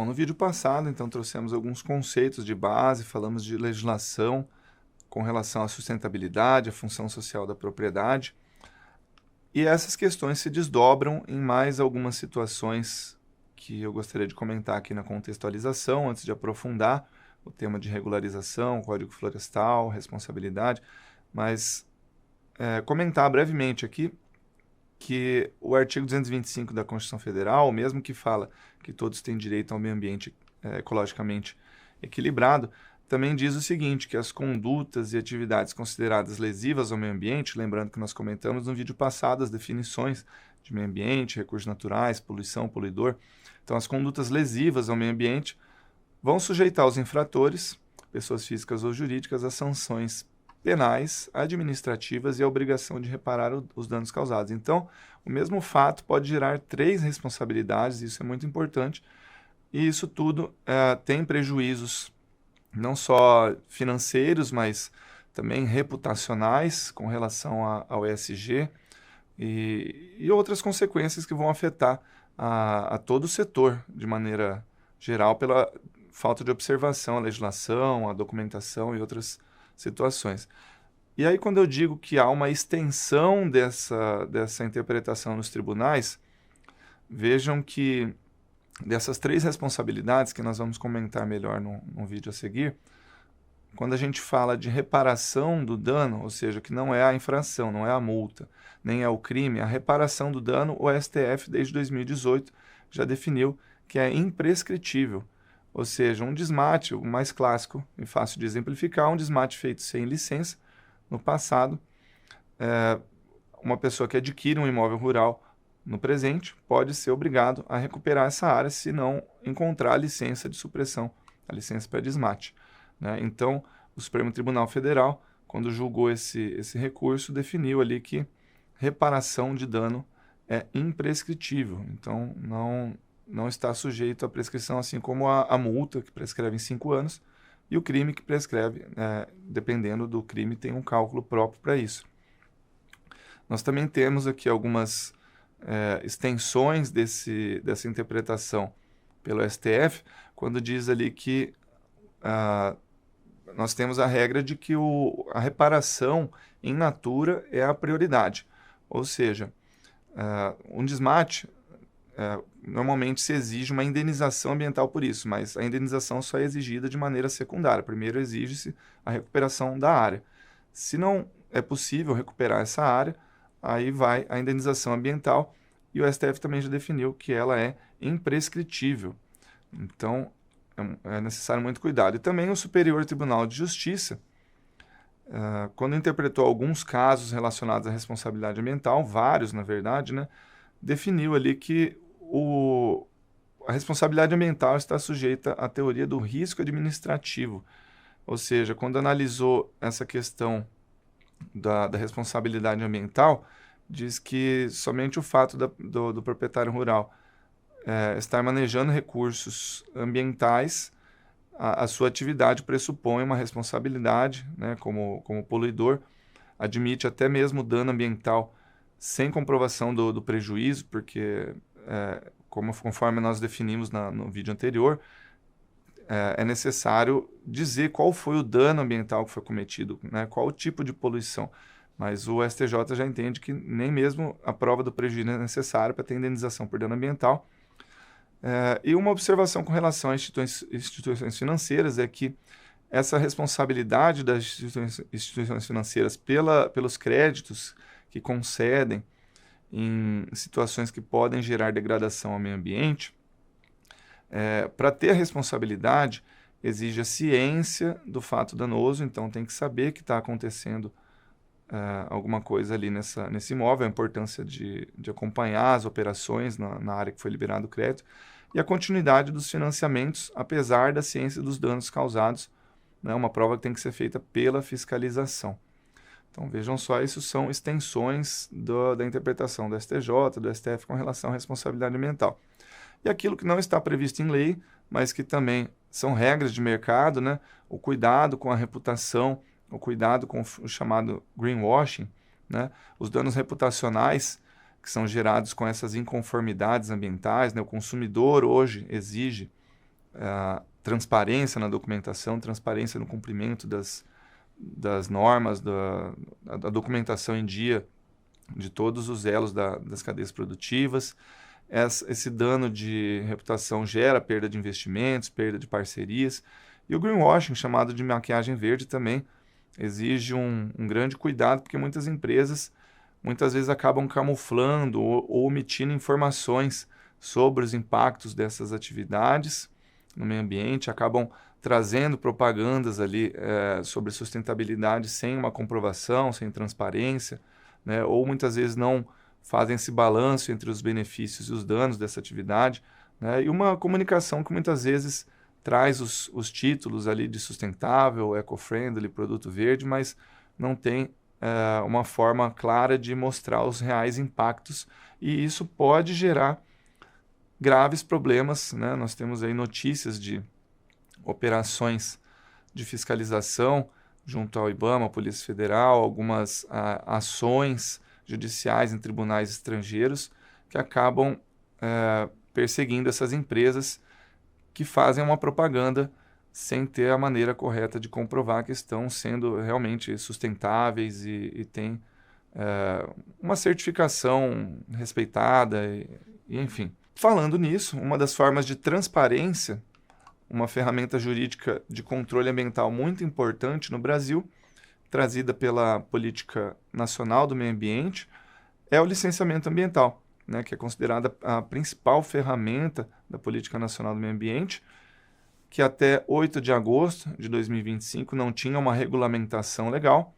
Bom, no vídeo passado, então, trouxemos alguns conceitos de base, falamos de legislação com relação à sustentabilidade, à função social da propriedade, e essas questões se desdobram em mais algumas situações que eu gostaria de comentar aqui na contextualização, antes de aprofundar o tema de regularização, Código Florestal, responsabilidade, mas comentar brevemente aqui que o artigo 225 da Constituição Federal, mesmo que fala que todos têm direito ao meio ambiente ecologicamente equilibrado, também diz o seguinte, que as condutas e atividades consideradas lesivas ao meio ambiente, lembrando que nós comentamos no vídeo passado as definições de meio ambiente, recursos naturais, poluição, poluidor, então as condutas lesivas ao meio ambiente vão sujeitar os infratores, pessoas físicas ou jurídicas, a sanções penais, administrativas e a obrigação de reparar os danos causados. Então, o mesmo fato pode gerar 3 responsabilidades, isso é muito importante, e isso tudo tem prejuízos não só financeiros, mas também reputacionais com relação ao ESG e outras consequências que vão afetar a todo o setor de maneira geral pela falta de observação à legislação, à documentação e outras situações. E aí, quando eu digo que há uma extensão dessa interpretação nos tribunais, vejam que dessas 3 responsabilidades, que nós vamos comentar melhor no vídeo a seguir, quando a gente fala de reparação do dano, ou seja, que não é a infração, não é a multa, nem é o crime, a reparação do dano, o STF, desde 2018, já definiu que é imprescritível. Ou seja, um desmate, o mais clássico e fácil de exemplificar, um desmate feito sem licença, no passado, uma pessoa que adquire um imóvel rural no presente pode ser obrigado a recuperar essa área se não encontrar a licença de supressão, a licença para desmate, né? Então, o Supremo Tribunal Federal, quando julgou esse recurso, definiu ali que reparação de dano é imprescritível. Então, não está sujeito à prescrição, assim como a multa, que prescreve em 5 anos, e o crime que prescreve, dependendo do crime, tem um cálculo próprio para isso. Nós também temos aqui algumas extensões dessa interpretação pelo STF, quando diz ali que nós temos a regra de que a reparação in natura é a prioridade. Ou seja, um desmate, normalmente se exige uma indenização ambiental por isso, mas a indenização só é exigida de maneira secundária. Primeiro exige-se a recuperação da área. Se não é possível recuperar essa área, aí vai a indenização ambiental, e o STF também já definiu que ela é imprescritível. Então, é necessário muito cuidado. E também o Superior Tribunal de Justiça, quando interpretou alguns casos relacionados à responsabilidade ambiental, vários na verdade, né, definiu ali que a responsabilidade ambiental está sujeita à teoria do risco administrativo. Ou seja, quando analisou essa questão da responsabilidade ambiental, diz que somente o fato do proprietário rural estar manejando recursos ambientais, a sua atividade pressupõe uma responsabilidade, né, como poluidor, admite até mesmo dano ambiental sem comprovação do prejuízo, porque, conforme nós definimos no vídeo anterior, é necessário dizer qual foi o dano ambiental que foi cometido, né, qual o tipo de poluição. Mas o STJ já entende que nem mesmo a prova do prejuízo é necessária para ter indenização por dano ambiental. E uma observação com relação a instituições financeiras é que essa responsabilidade das instituições financeiras pelos créditos que concedem em situações que podem gerar degradação ao meio ambiente, para ter a responsabilidade, exige a ciência do fato danoso, então tem que saber que está acontecendo alguma coisa ali nesse imóvel, a importância de acompanhar as operações na área que foi liberado o crédito, e a continuidade dos financiamentos, apesar da ciência dos danos causados, né, uma prova que tem que ser feita pela fiscalização. Então vejam só, isso são extensões da interpretação do STJ, do STF com relação à responsabilidade ambiental. E aquilo que não está previsto em lei, mas que também são regras de mercado, né, o cuidado com a reputação, o cuidado com o chamado greenwashing, né, os danos reputacionais que são gerados com essas inconformidades ambientais, né, o consumidor hoje exige transparência na documentação, transparência no cumprimento das normas, da documentação em dia de todos os elos das cadeias produtivas. Esse dano de reputação gera perda de investimentos, perda de parcerias. E o greenwashing, chamado de maquiagem verde, também exige um grande cuidado, porque muitas empresas muitas vezes acabam camuflando ou omitindo informações sobre os impactos dessas atividades no meio ambiente, acabam trazendo propagandas ali sobre sustentabilidade sem uma comprovação, sem transparência, né? Ou muitas vezes não fazem esse balanço entre os benefícios e os danos dessa atividade, né? E uma comunicação que muitas vezes traz os títulos ali de sustentável, eco-friendly, produto verde, mas não tem uma forma clara de mostrar os reais impactos, e isso pode gerar graves problemas, né? Nós temos aí notícias de operações de fiscalização junto ao IBAMA, Polícia Federal, algumas ações judiciais em tribunais estrangeiros que acabam perseguindo essas empresas que fazem uma propaganda sem ter a maneira correta de comprovar que estão sendo realmente sustentáveis e têm uma certificação respeitada, enfim. Falando nisso, uma das formas de transparência, uma ferramenta jurídica de controle ambiental muito importante no Brasil, trazida pela Política Nacional do Meio Ambiente, é o licenciamento ambiental, né, que é considerada a principal ferramenta da Política Nacional do Meio Ambiente, que até 8 de agosto de 2025 não tinha uma regulamentação legal,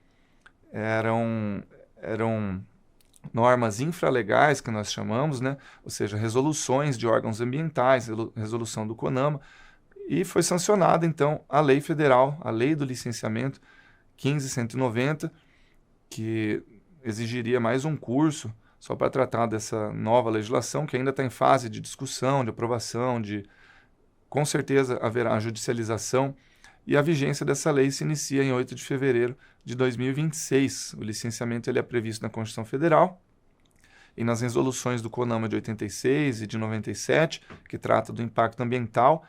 eram normas infralegais, que nós chamamos, né? Ou seja, resoluções de órgãos ambientais, resolução do CONAMA, e foi sancionada, então, a lei federal, a lei do licenciamento 15.190, que exigiria mais um curso só para tratar dessa nova legislação, que ainda está em fase de discussão, de aprovação, com certeza haverá judicialização, e a vigência dessa lei se inicia em 8 de fevereiro de 2026. O licenciamento ele é previsto na Constituição Federal e nas resoluções do CONAMA de 86 e de 97, que trata do impacto ambiental.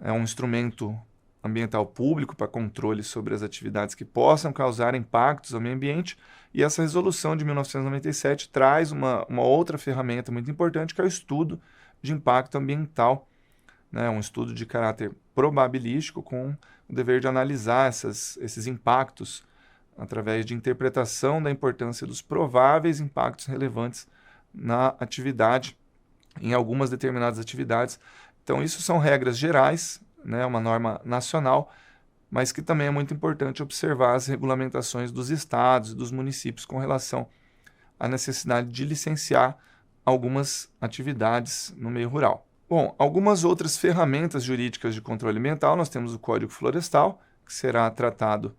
É um instrumento ambiental público para controle sobre as atividades que possam causar impactos ao meio ambiente, e essa resolução de 1997 traz uma outra ferramenta muito importante, que é o estudo de impacto ambiental, né? Um estudo de caráter probabilístico com o dever de analisar esses impactos através de interpretação da importância dos prováveis impactos relevantes na atividade, em algumas determinadas atividades. Então, isso são regras gerais, né, uma norma nacional, mas que também é muito importante observar as regulamentações dos estados e dos municípios com relação à necessidade de licenciar algumas atividades no meio rural. Bom, algumas outras ferramentas jurídicas de controle ambiental, nós temos o Código Florestal, que será tratado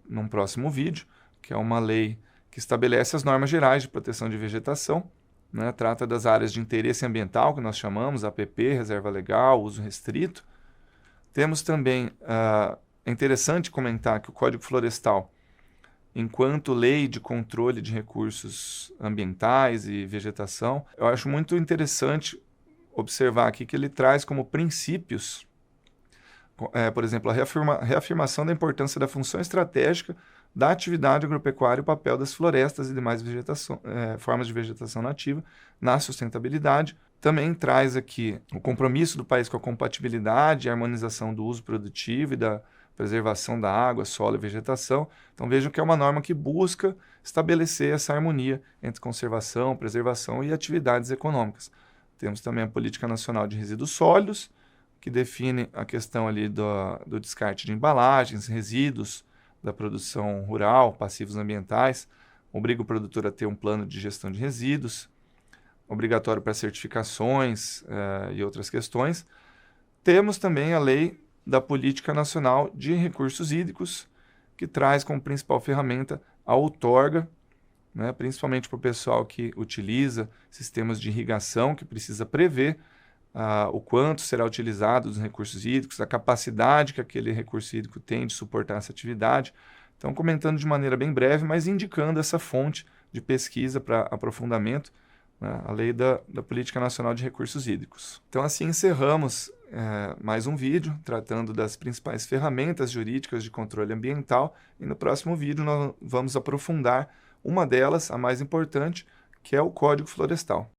num próximo vídeo, que é uma lei que estabelece as normas gerais de proteção de vegetação, né, trata das áreas de interesse ambiental, que nós chamamos APP, reserva legal, uso restrito. Temos também, é interessante comentar que o Código Florestal, enquanto lei de controle de recursos ambientais e vegetação, eu acho muito interessante observar aqui que ele traz como princípios, por exemplo, a reafirmação da importância da função estratégica da atividade agropecuária e o papel das florestas e demais formas de vegetação nativa na sustentabilidade. Também traz aqui o compromisso do país com a compatibilidade e harmonização do uso produtivo e da preservação da água, solo e vegetação. Então vejam que é uma norma que busca estabelecer essa harmonia entre conservação, preservação e atividades econômicas. Temos também a Política Nacional de Resíduos Sólidos, que define a questão ali do descarte de embalagens, resíduos da produção rural, passivos ambientais, obriga o produtor a ter um plano de gestão de resíduos, obrigatório para certificações e outras questões. Temos também a Lei da Política Nacional de Recursos Hídricos, que traz como principal ferramenta a outorga, né, principalmente para o pessoal que utiliza sistemas de irrigação, que precisa prever o quanto será utilizado dos recursos hídricos, a capacidade que aquele recurso hídrico tem de suportar essa atividade. Então, comentando de maneira bem breve, mas indicando essa fonte de pesquisa para aprofundamento, né? A Lei da Política Nacional de Recursos Hídricos. Então, assim encerramos mais um vídeo tratando das principais ferramentas jurídicas de controle ambiental, e no próximo vídeo nós vamos aprofundar uma delas, a mais importante, que é o Código Florestal.